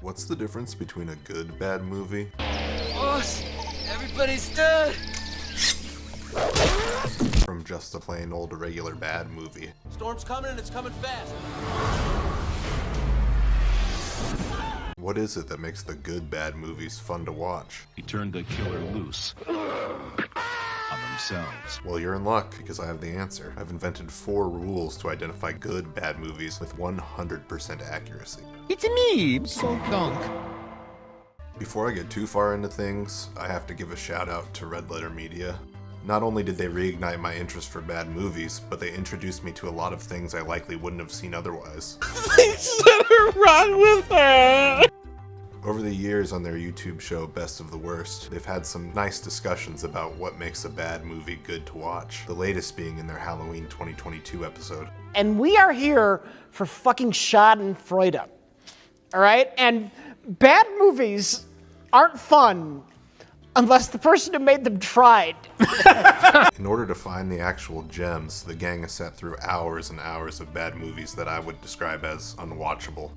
What's the difference between a good bad movie? Boss, everybody's dead! From just a plain old regular bad movie? Storm's coming and it's coming fast. What is it that makes the good bad movies fun to watch? He turned the killer loose on themselves. Well, you're in luck, because I have the answer. I've invented 4 rules to identify good bad movies with 100% accuracy. It's me, so dunk. Before I get too far into things, I have to give a shout out to Red Letter Media. Not only did they reignite my interest for bad movies, but they introduced me to a lot of things I likely wouldn't have seen otherwise. Things that are wrong with her! Over the years on their YouTube show Best of the Worst, they've had some nice discussions about what makes a bad movie good to watch, the latest being in their Halloween 2022 episode. And we are here for fucking Schadenfreude, all right? And bad movies aren't fun unless the person who made them tried. In order to find the actual gems, the gang has sat through hours and hours of bad movies that I would describe as unwatchable.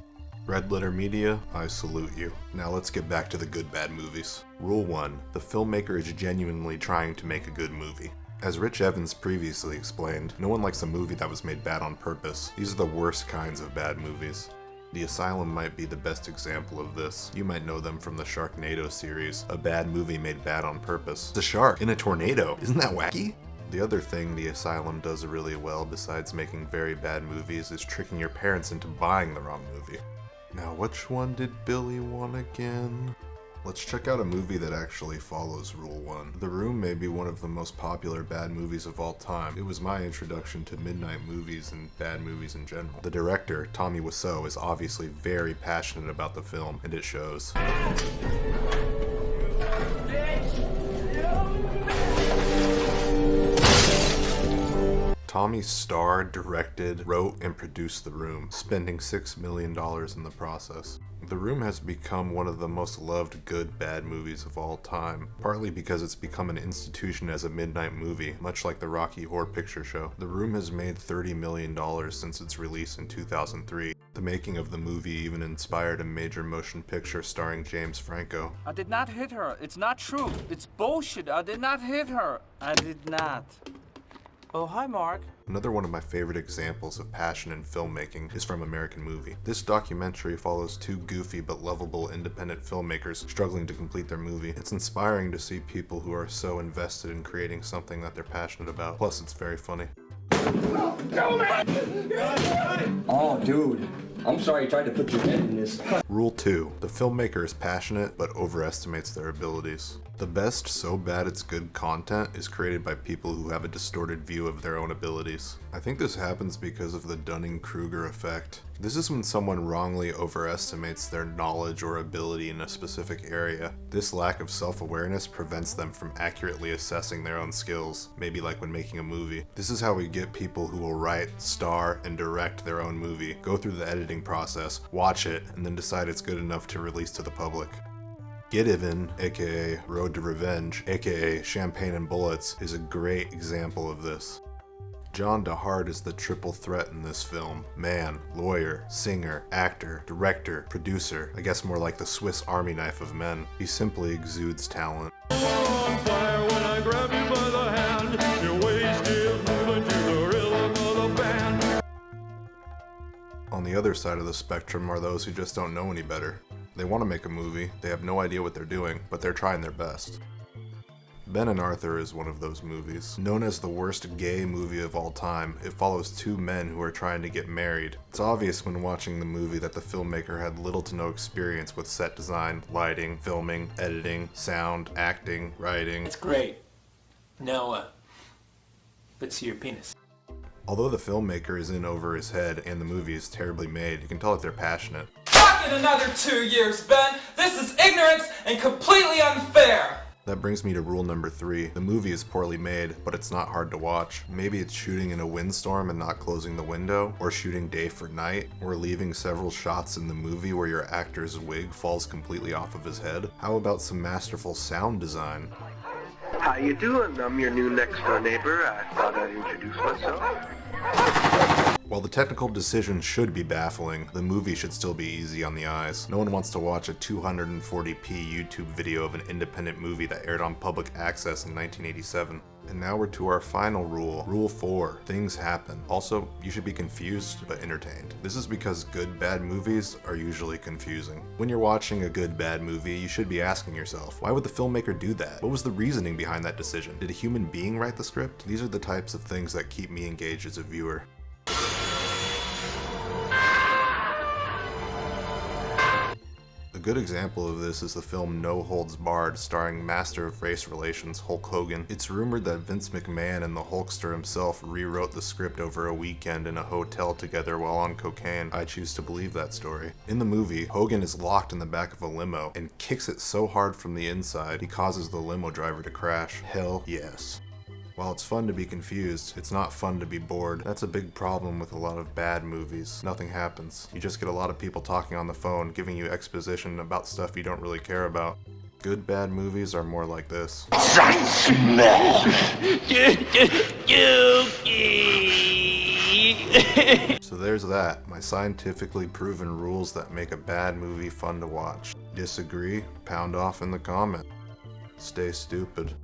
Red Letter Media, I salute you. Now let's get back to the good bad movies. Rule 1. The filmmaker is genuinely trying to make a good movie. As Rich Evans previously explained, no one likes a movie that was made bad on purpose. These are the worst kinds of bad movies. The Asylum might be the best example of this. You might know them from the Sharknado series, a bad movie made bad on purpose. The shark in a tornado, isn't that wacky? The other thing The Asylum does really well besides making very bad movies is tricking your parents into buying the wrong movie. Now which one did Billy want again? Let's check out a movie that actually follows Rule 1. The Room may be one of the most popular bad movies of all time. It was my introduction to midnight movies and bad movies in general. The director, Tommy Wiseau, is obviously very passionate about the film, and it shows. Tommy starred, directed, wrote, and produced The Room, spending $6 million in the process. The Room has become one of the most loved good bad movies of all time, partly because it's become an institution as a midnight movie, much like the Rocky Horror Picture Show. The Room has made $30 million since its release in 2003. The making of the movie even inspired a major motion picture starring James Franco. I did not hit her. It's not true. It's bullshit. I did not hit her. I did not. Oh, hi, Mark. Another one of my favorite examples of passion in filmmaking is from American Movie. This documentary follows 2 goofy but lovable independent filmmakers struggling to complete their movie. It's inspiring to see people who are so invested in creating something that they're passionate about. Plus, it's very funny. Oh, dude. I'm sorry you tried to put your head in this. Rule 2. The filmmaker is passionate but overestimates their abilities. The best so bad it's good content is created by people who have a distorted view of their own abilities. I think this happens because of the Dunning-Kruger effect. This is when someone wrongly overestimates their knowledge or ability in a specific area. This lack of self-awareness prevents them from accurately assessing their own skills, maybe like when making a movie. This is how we get people who will write, star, and direct their own movie, go through the editing process, watch it, and then decide it's good enough to release to the public. Get Even, aka Road to Revenge, aka Champagne and Bullets, is a great example of this. John DeHart is the triple threat in this film. Man, lawyer, singer, actor, director, producer. I guess more like the Swiss Army knife of men. He simply exudes talent. On the other side of the spectrum are those who just don't know any better. They want to make a movie, they have no idea what they're doing, but they're trying their best. Ben and Arthur is one of those movies. Known as the worst gay movie of all time, it follows 2 men who are trying to get married. It's obvious when watching the movie that the filmmaker had little to no experience with set design, lighting, filming, editing, sound, acting, writing. It's great. Now, let's see your penis. Although the filmmaker is in over his head and the movie is terribly made, you can tell that they're passionate. Fuck it another 2 years, Ben! This is ignorance and completely unfair! That brings me to rule number 3. The movie is poorly made, but it's not hard to watch. Maybe it's shooting in a windstorm and not closing the window, or shooting day for night, or leaving several shots in the movie where your actor's wig falls completely off of his head. How about some masterful sound design? How you doing? I'm your new next door neighbor. I thought I'd introduce myself. While the technical decision should be baffling, the movie should still be easy on the eyes. No one wants to watch a 240p YouTube video of an independent movie that aired on public access in 1987. And now we're to our final rule. Rule 4. Things happen. Also, you should be confused but entertained. This is because good bad movies are usually confusing. When you're watching a good bad movie, you should be asking yourself, why would the filmmaker do that? What was the reasoning behind that decision? Did a human being write the script? These are the types of things that keep me engaged as a viewer. A good example of this is the film No Holds Barred, starring Master of Race Relations Hulk Hogan. It's rumored that Vince McMahon and the Hulkster himself rewrote the script over a weekend in a hotel together while on cocaine. I choose to believe that story. In the movie, Hogan is locked in the back of a limo and kicks it so hard from the inside he causes the limo driver to crash. Hell yes. While it's fun to be confused, it's not fun to be bored. That's a big problem with a lot of bad movies. Nothing happens. You just get a lot of people talking on the phone, giving you exposition about stuff you don't really care about. Good bad movies are more like this. So there's that, my scientifically proven rules that make a bad movie fun to watch. Disagree? Pound off in the comment. Stay stupid.